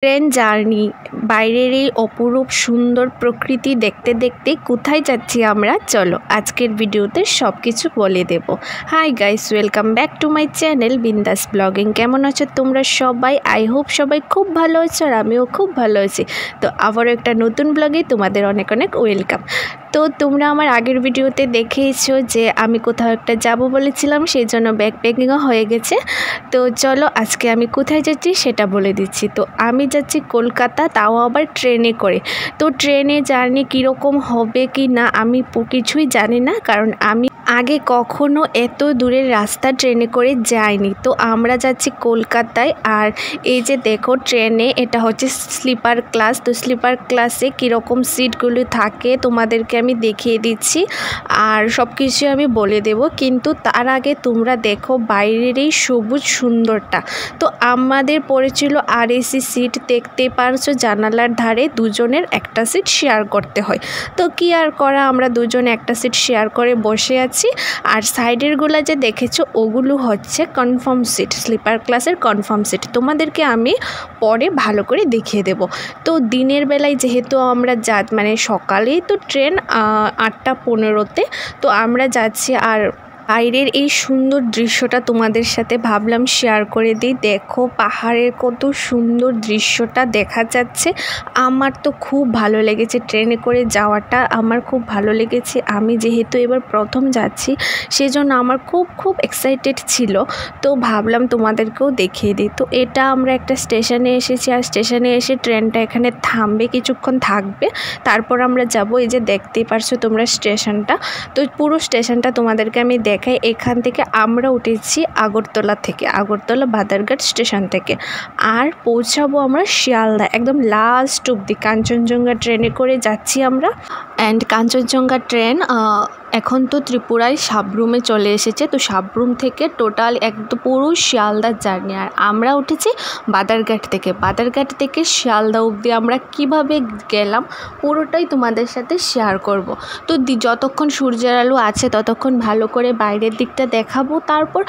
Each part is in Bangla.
ট্রেন জার্নি বাইরের এই অপরূপ সুন্দর প্রকৃতি দেখতে দেখতে কোথায় যাচ্ছি আমরা, চলো আজকের ভিডিওতে সব কিছু বলে দেব। Hi guys, welcome back to my channel Bindaas blogging. কেমন আছো তোমরা সবাই? আই হোপ সবাই খুব ভালো আছো আর আমিও খুব ভালো আছি। তো আবারও একটা নতুন ব্লগে তোমাদের অনেক অনেক ওয়েলকাম। তো তোমরা আমার আগের ভিডিওতে দেখেইছো যে আমি কোথাও একটা যাব বলেছিলাম, সেই জন্য ব্যাকপ্যাকিংও হয়ে গেছে। তো চলো আজকে আমি কোথায় যাচ্ছি সেটা বলে দিচ্ছি। তো আমি যাচ্ছি কলকাতা, তাও আবার ট্রেনে করে। তো ট্রেনে জার্নি কীরকম হবে কি না আমি কিছুই জানি না, কারণ আমি আগে কখনো এত দূরের রাস্তা ট্রেনে করে যাইনি। তো আমরা যাচ্ছি কলকাতায়। আর এই যে দেখো ট্রেনে, এটা হচ্ছে স্লিপার ক্লাস। তো স্লিপার ক্লাসে কীরকম সিটগুলো থাকে তোমাদেরকে আমি দেখিয়ে দিচ্ছি আর সব কিছু আমি বলে দেব। কিন্তু তার আগে তোমরা দেখো বাইরের এই সবুজ সুন্দরটা। তো আমাদের পড়েছিল আর এসি সিট, দেখতে পারছো জানালার ধারে দুজনের একটা সিট শেয়ার করতে হয়। তো কি আর করা, আমরা দুজনে একটা সিট শেয়ার করে বসে আছি। আর সাইডেরগুলো যে দেখেছো ওগুলো হচ্ছে কনফার্ম সিট, স্লিপার ক্লাসের কনফার্ম সিট। তোমাদেরকে আমি পরে ভালো করে দেখিয়ে দেব। তো দিনের বেলায় যেহেতু আমরা সকালেই তো ট্রেন 8:15-তে, তো আমরা যাচ্ছি। আর বাইরের এই সুন্দর দৃশ্যটা তোমাদের সাথে ভাবলাম শেয়ার করে দিই। দেখো পাহাড়ের কত সুন্দর দৃশ্যটা দেখা যাচ্ছে। আমার তো খুব ভালো লেগেছে ট্রেনে করে যাওয়াটা, আমার খুব ভালো লেগেছে। আমি যেহেতু এবার প্রথম যাচ্ছি সেজন্য আমার খুব এক্সাইটেড ছিল। তো ভাবলাম তোমাদেরকেও দেখিয়ে দিই। তো এটা আমরা একটা স্টেশনে এসেছি, আর স্টেশনে এসে ট্রেনটা এখানে থামবে, কিছুক্ষণ থাকবে, তারপর আমরা যাব। এই যে দেখতেই পারছো তোমরা স্টেশনটা। তো পুরো স্টেশনটা তোমাদেরকে আমি দেখাই। এখান থেকে আমরা উঠেছি আগরতলা থেকে, আগরতলা বাদারঘাট স্টেশন থেকে। আর পৌঁছাবো আমরা শিয়ালদা, একদম লাস্ট অব্দি কাঞ্চনজঙ্ঘা ট্রেনে করে যাচ্ছি আমরা। অ্যান্ড কাঞ্চনজঙ্ঘা ট্রেন এখন তো ত্রিপুরায় সাবরুমে চলে এসেছে। তো সাবরুম থেকে টোটাল একদম পুরো শিয়ালদার জার্নি। আর আমরা উঠেছি বাদারঘাট থেকে। বাদারঘাট থেকে শিয়ালদা অবধি আমরা কিভাবে গেলাম পুরোটাই তোমাদের সাথে শেয়ার করব। তো যতক্ষণ সূর্যের আলো আছে ততক্ষণ ভালো করে বাইরের দিকটা দেখাবো। তারপর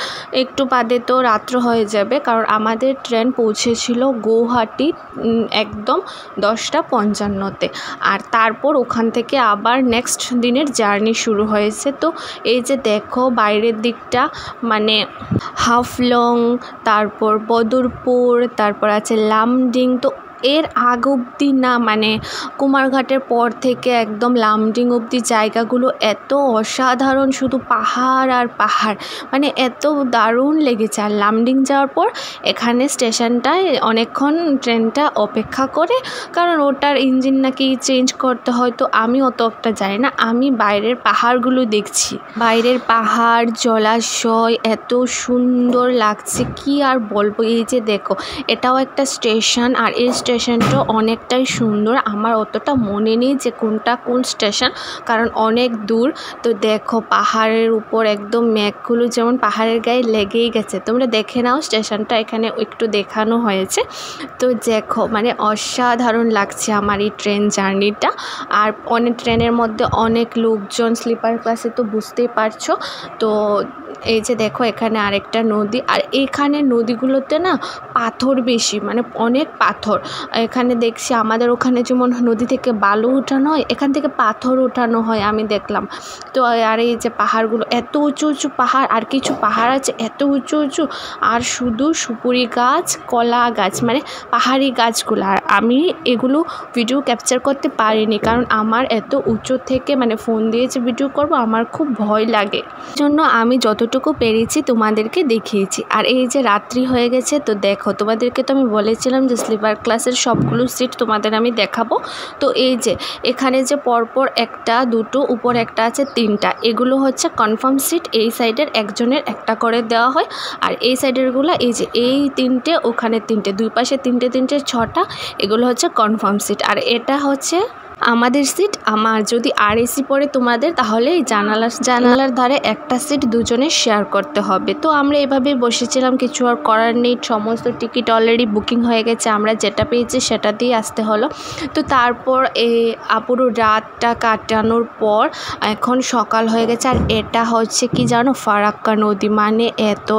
একটু বাদে তো রাত্র হয়ে যাবে, কারণ আমাদের ট্রেন পৌঁছেছিল গৌহাটি একদম 10:55-তে। আর তারপর ওখান থেকে আবার নেক্সট দিনের জার্নি শুরু হয়েছে। তো এই যে দেখো বাইরের দিকটা, হাফলং, তারপর বদরপুর, তারপর আছে লামডিং। তো এর আগ অবধি না, কুমারঘাটের পর থেকে একদম লামডিং অবধি জায়গাগুলো এত অসাধারণ, শুধু পাহাড় আর পাহাড়, এত দারুণ লেগেছে। আর লামডিং যাওয়ার পর এখানে স্টেশনটায় অনেকক্ষণ ট্রেনটা অপেক্ষা করে, কারণ ওটার ইঞ্জিন নাকি চেঞ্জ করতে হয়। তো আমি অত একটা জানি না, আমি বাইরের পাহাড়গুলো দেখছি। বাইরের পাহাড়, জলাশয় এত সুন্দর লাগছে কি আর বলবো। এই যে দেখো এটাও একটা স্টেশন, আর এই স্টেশনটা অনেকটাই সুন্দর। আমার অতটা মনে নেই যে কোনটা কোন স্টেশন, কারণ অনেক দূর। তো দেখো পাহাড়ের উপর একদম মেঘগুলো যেমন পাহাড়ের গায়ে লেগেই গেছে। তোমরা দেখে নাও, স্টেশনটা এখানে একটু দেখানো হয়েছে। তো দেখো অসাধারণ লাগছে আমার এই ট্রেন জার্নিটা। আর ট্রেনের মধ্যে অনেক লোকজন, স্লিপার ক্লাসে তো বুঝতেই পারছো। তো এই যে দেখো এখানে আরেকটা নদী, আর এখানে নদীগুলোতে না পাথর বেশি, অনেক পাথর। এখানে দেখছি আমাদের ওখানে যেমন নদী থেকে বালু উঠানো হয়, এখান থেকে পাথর উঠানো হয় আমি দেখলাম। তো আর এই যে পাহাড়গুলো এত উঁচু উঁচু পাহাড়, আর কিছু পাহাড় আছে এত উঁচু উঁচু, আর শুধু সুপুরি গাছ, কলা গাছ, পাহাড়ি গাছগুলো। আর আমি এগুলো ভিডিও ক্যাপচার করতে পারিনি, কারণ আমার এত উঁচু থেকে ফোন দিয়ে যে ভিডিও করব আমার খুব ভয় লাগে, জন্য আমি যতটুকু পেরেছি তোমাদেরকে দেখিয়েছি। আর এই যে রাত্রি হয়ে গেছে, তো দেখো তোমাদেরকে তো আমি বলেছিলাম যে স্লিপার ক্লাসের সবগুলো সিট তোমাদের আমি দেখাবো। তো এই যে এখানে যে পরপর একটা, দুটো, উপর একটা আছে, 3টা, এগুলো হচ্ছে কনফার্ম সিট। এই সাইডের একজনের একটা করে দেওয়া হয়, আর এই সাইডেরগুলো এই যে এই 3টে, ওখানে 3টে, দুই পাশে 3টে 6টা, এগুলো হচ্ছে কনফার্ম সিট। আর এটা হচ্ছে আমাদের সিট। আমার যদি আর এসি পড়ে তোমাদের, তাহলে এই জানালার ধারে একটা সিট দুজনে শেয়ার করতে হবে। তো আমরা এভাবেই বসেছিলাম, কিছু আর করার নেই। সমস্ত টিকিট অলরেডি বুকিং হয়ে গেছে, আমরা যেটা পেয়েছি সেটা দিয়ে আসতে হলো। তো তারপর পুরো রাতটা কাটানোর পর এখন সকাল হয়ে গেছে। আর এটা হচ্ছে কি জানো, ফারাক্কা নদী।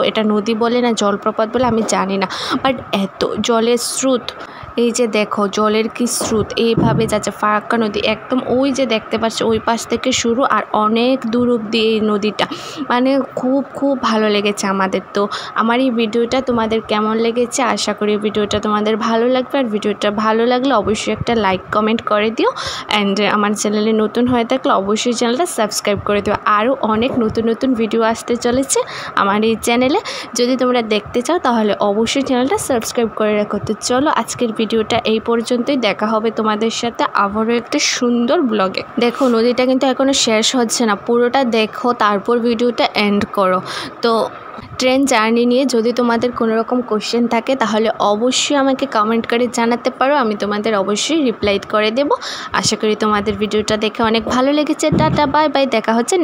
এটা নদী বলে না জলপ্রপাত বলে আমি জানি না, বাট এত জলের স্রোত, এই যে দেখো জলের কি স্রোত এইভাবে যাচ্ছে, ফারাক্কা নদী একদম ওই যে দেখতে পাচ্ছ ওই পাশ থেকে শুরু আর অনেক দূর অব্দি এই নদীটা, মানে খুব ভালো লেগেছে আমাদের। তো আমার এই ভিডিওটা তোমাদের কেমন লেগেছে, আশা করি ভিডিওটা তোমাদের ভালো লাগবে। আর ভিডিওটা ভালো লাগলে অবশ্যই একটা লাইক কমেন্ট করে দিও। অ্যান্ড আমার চ্যানেলে নতুন হয়ে থাকলে অবশ্যই চ্যানেলটা সাবস্ক্রাইব করে দিও। আরও অনেক নতুন ভিডিও আসতে চলেছে আমার এই চ্যানেলে, যদি তোমরা দেখতে চাও তাহলে অবশ্যই চ্যানেলটা সাবস্ক্রাইব করে রাখো। তো চলো আজকের ভিডিওটা এই পর্যন্তই, দেখা হবে তোমাদের সাথে আবারও একটা সুন্দর ব্লগে। দেখো নদীটা কিন্তু এখনও শেষ হচ্ছে না, পুরোটা দেখো তারপর ভিডিওটা এন্ড করো। তো ট্রেন জার্নি নিয়ে যদি তোমাদের কোনো রকম কোশ্চেন থাকে তাহলে অবশ্যই আমাকে কমেন্ট করে জানাতে পারো, আমি তোমাদের অবশ্যই রিপ্লাই করে দেব। আশা করি তোমাদের ভিডিওটা দেখে অনেক ভালো লেগেছে। টাটা বাই বাই, দেখা হচ্ছে।